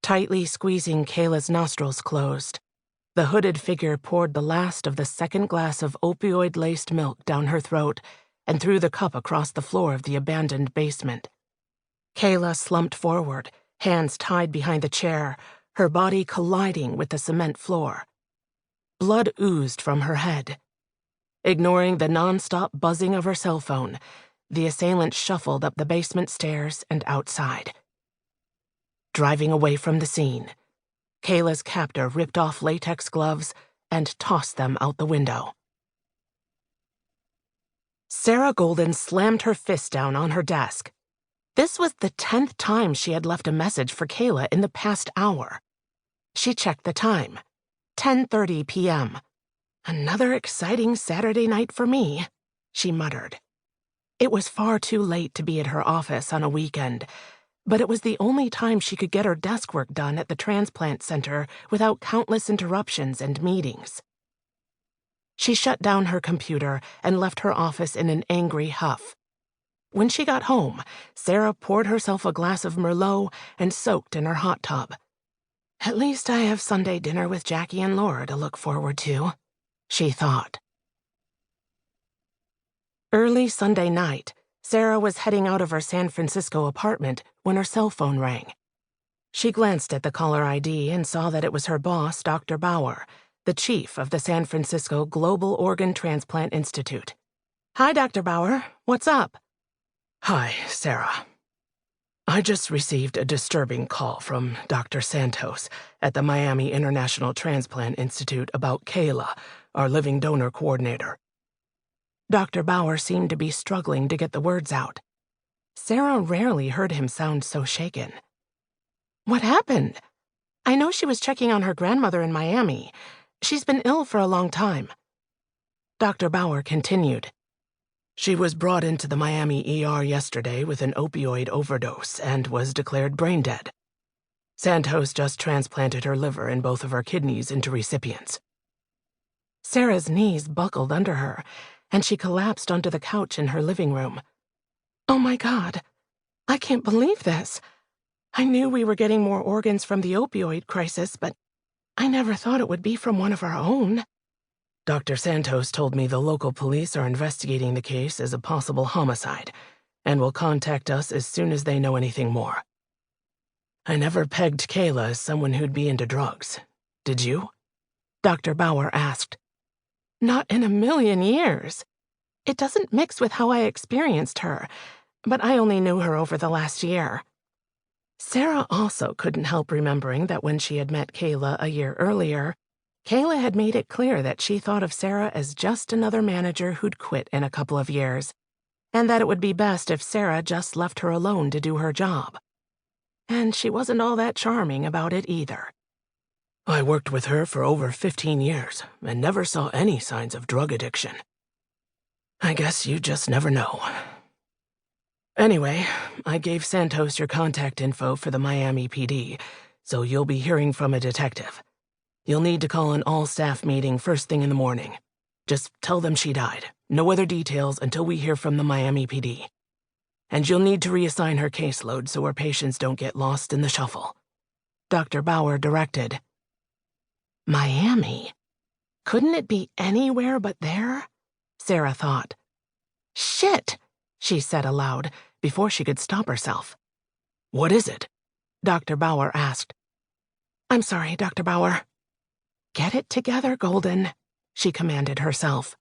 Tightly squeezing Kayla's nostrils closed, the hooded figure poured the last of the second glass of opioid-laced milk down her throat and threw the cup across the floor of the abandoned basement. Kayla slumped forward, hands tied behind the chair, her body colliding with the cement floor. Blood oozed from her head. Ignoring the non-stop buzzing of her cell phone, the assailant shuffled up the basement stairs and outside. Driving away from the scene, Kayla's captor ripped off latex gloves and tossed them out the window. Sarah Golden slammed her fist down on her desk. This was the 10th time she had left a message for Kayla in the past hour. She checked the time. 10:30 p.m. Another exciting Saturday night for me, she muttered. It was far too late to be at her office on a weekend, but it was the only time she could get her desk work done at the transplant center without countless interruptions and meetings. She shut down her computer and left her office in an angry huff. When she got home, Sarah poured herself a glass of Merlot and soaked in her hot tub. At least I have Sunday dinner with Jackie and Laura to look forward to, she thought. Early Sunday night, Sarah was heading out of her San Francisco apartment when her cell phone rang. She glanced at the caller ID and saw that it was her boss, Dr. Bauer, the chief of the San Francisco Global Organ Transplant Institute. Hi, Dr. Bauer. What's up? Hi, Sarah. I just received a disturbing call from Dr. Santos at the Miami International Transplant Institute about Kayla, our living donor coordinator. Dr. Bauer seemed to be struggling to get the words out. Sarah rarely heard him sound so shaken. What happened? I know she was checking on her grandmother in Miami. She's been ill for a long time. Dr. Bauer continued. She was brought into the Miami ER yesterday with an opioid overdose and was declared brain dead. Santos just transplanted her liver and both of her kidneys into recipients. Sarah's knees buckled under her, and she collapsed onto the couch in her living room. Oh my God, I can't believe this. I knew we were getting more organs from the opioid crisis, but I never thought it would be from one of our own. Dr. Santos told me the local police are investigating the case as a possible homicide and will contact us as soon as they know anything more. I never pegged Kayla as someone who'd be into drugs. Did you? Dr. Bauer asked. Not in a million years. It doesn't mix with how I experienced her, but I only knew her over the last year. Sarah also couldn't help remembering that when she had met Kayla a year earlier, Kayla had made it clear that she thought of Sarah as just another manager who'd quit in a couple of years, and that it would be best if Sarah just left her alone to do her job. And she wasn't all that charming about it either. I worked with her for over 15 years and never saw any signs of drug addiction. I guess you just never know. Anyway, I gave Santos your contact info for the Miami PD, so you'll be hearing from a detective. You'll need to call an all-staff meeting first thing in the morning. Just tell them she died. No other details until we hear from the Miami PD. And you'll need to reassign her caseload so her patients don't get lost in the shuffle. Dr. Bauer directed. Miami? Couldn't it be anywhere but there? Sarah thought. Shit, she said aloud before she could stop herself. What is it? Dr. Bauer asked. I'm sorry, Dr. Bauer. Get it together, Golden, she commanded herself.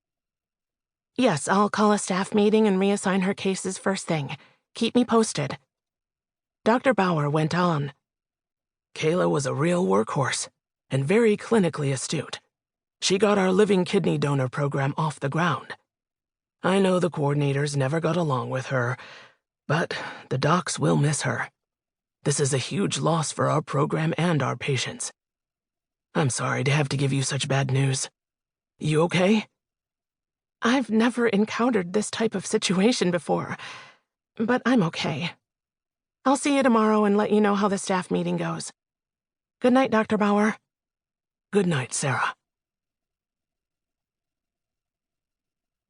Yes, I'll call a staff meeting and reassign her cases first thing. Keep me posted. Dr. Bauer went on. Kayla was a real workhorse and very clinically astute. She got our living kidney donor program off the ground. I know the coordinators never got along with her, but the docs will miss her. This is a huge loss for our program and our patients. I'm sorry to have to give you such bad news. You okay? I've never encountered this type of situation before, but I'm okay. I'll see you tomorrow and let you know how the staff meeting goes. Good night, Dr. Bauer. Good night, Sarah.